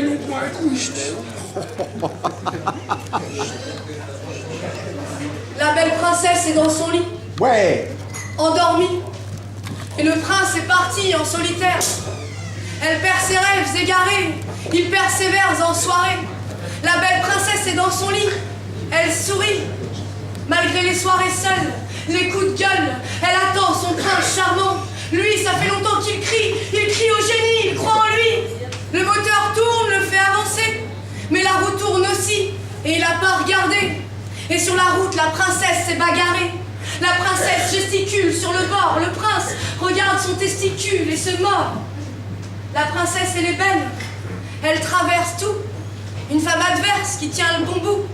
nous point couche. La belle princesse est dans son lit. Ouais. Endormie. Et le prince est parti en solitaire. Elle perd ses rêves égarés. Il persévère en soirée. La belle princesse est dans son lit. Elle sourit. Malgré les soirées seules, les coups de gueule, elle attend son prince charmant. Lui, ça fait longtemps qu'il crie. Il crie au génie, il croit en lui. Le moteur tourne, le fait avancer. Mais la roue tourne aussi. Et il n'a pas regardé. Et sur la route, la princesse s'est bagarrée. La princesse gesticule sur le bord. Le prince regarde son testicule et se mord. La princesse, elle est belle. Elle traverse tout. Une femme adverse qui tient le bon bout.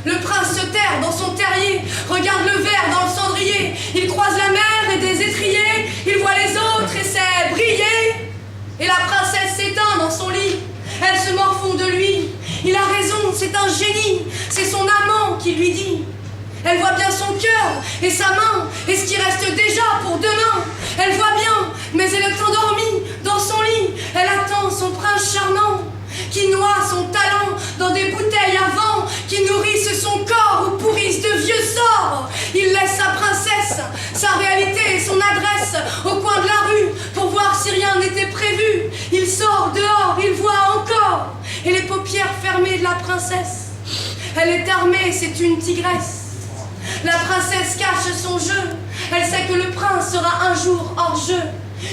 Le prince se terre dans son terrier, regarde le verre dans le cendrier. Il croise la mer et des étriers. Il voit les autres et sait briller. Et la princesse s'éteint dans son lit. Elle se morfond de lui. Il a raison, c'est un génie. C'est son amant qui lui dit. Elle voit bien son cœur et sa main et ce qui reste déjà pour demain. Elle voit bien, mais elle est endormie dans son lit. Elle attend son prince charmant qui noie son talent dans des bouteilles à vent, qui nourrissent son corps ou pourrissent de vieux sorts. Il laisse sa princesse, sa réalité et son adresse au coin de la rue pour voir si rien n'était prévu. Il sort dehors, il voit encore et les paupières fermées de la princesse. Elle est armée, c'est une tigresse. La princesse cache son jeu. Elle sait que le prince sera un jour hors jeu.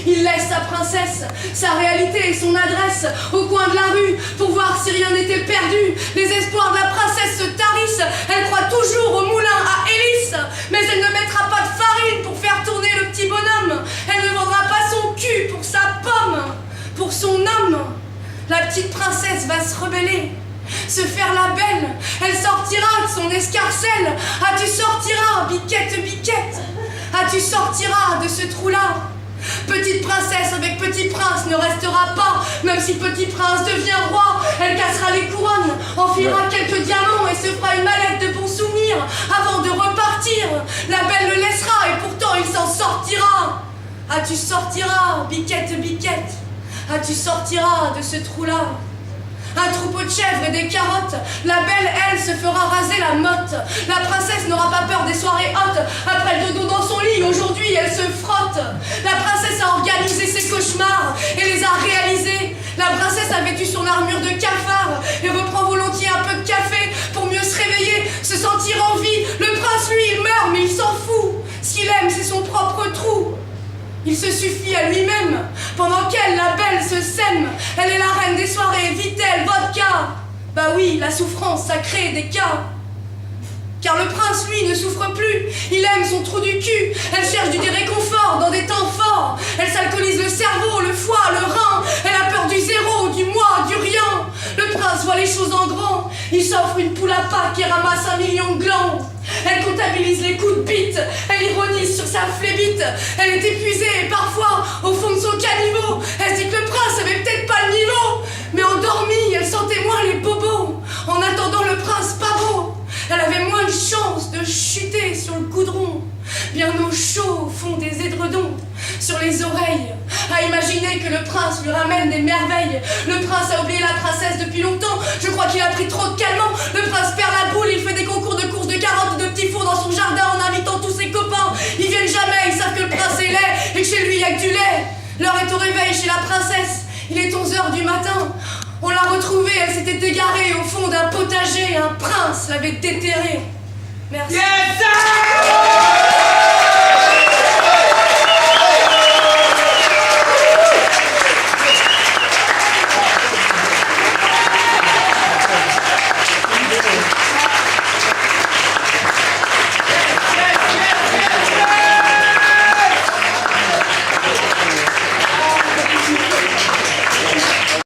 Il laisse sa princesse, sa réalité et son adresse au coin de la rue pour voir si rien n'était perdu. Les espoirs de la princesse se tarissent. Elle croit toujours au moulin à hélice. Mais elle ne mettra pas de farine pour faire tourner le petit bonhomme. Elle ne vendra pas son cul pour sa pomme, pour son homme. La petite princesse va se rebeller, se faire la belle. Elle sortira de son escarcelle. Ah, tu sortiras, biquette, biquette. Ah, tu sortiras de ce trou-là. Petite princesse avec petit prince ne restera pas. Même si petit prince devient roi, elle cassera les couronnes, enfilera quelques diamants et se fera une mallette de bons souvenirs avant de repartir. La belle le laissera et pourtant il s'en sortira. Ah, tu sortiras, biquette, biquette. Ah, tu sortiras de ce trou-là. Un troupeau de chèvres et des carottes. La belle, elle, se fera raser la motte. La princesse n'aura pas peur des soirées hautes. Après le dodo dans son lit, aujourd'hui, elle se frotte. La princesse a organisé ses cauchemars et les a réalisés. La princesse a vêtu son armure de cafard et reprend volontiers un peu de café pour mieux se réveiller, se sentir en vie. Le prince, lui, il meurt, mais il s'en fout. Ce qu'il aime, c'est son propre trou. Il se suffit à lui-même, pendant qu'elle, la belle, se sème. Elle est la reine des soirées, vit-elle, vodka. Bah oui, la souffrance, ça crée des cas. Car le prince, lui, ne souffre plus. Il aime son trou du cul. Elle cherche du réconfort dans des temps forts. Elle s'alcoolise le cerveau, le foie, le rein. Elle a peur du zéro, du moi, du rien. Le prince voit les choses en grand. Il s'offre une poule à Pâques et ramasse 1 million de glands. Elle comptabilise les coups de bite. Elle ironise sur sa flébite. Elle est épuisée et parfois, au fond de son caniveau, elle se dit que le prince avait peut-être pas le niveau. Mais endormie, elle sentait moins les bobos. En attendant le prince pas beau, elle avait moins de chance de chuter sur le goudron. Bien au chaud, au fond des édredons, sur les oreilles, à imaginer que le prince lui ramène des merveilles. Le prince a oublié la princesse depuis longtemps. Je crois qu'il a pris trop de calmant. Le prince perd la boule, il fait des concours de courses de carottes et de petits fours dans son jardin en invitant tous ses copains. Ils viennent jamais, ils savent que le prince est laid et que chez lui il y a que du lait. L'heure est au réveil chez la princesse. Il est 11h du matin. On l'a retrouvée, elle s'était égarée au fond d'un potager. Un prince l'avait déterrée. Merci. Yes, sir!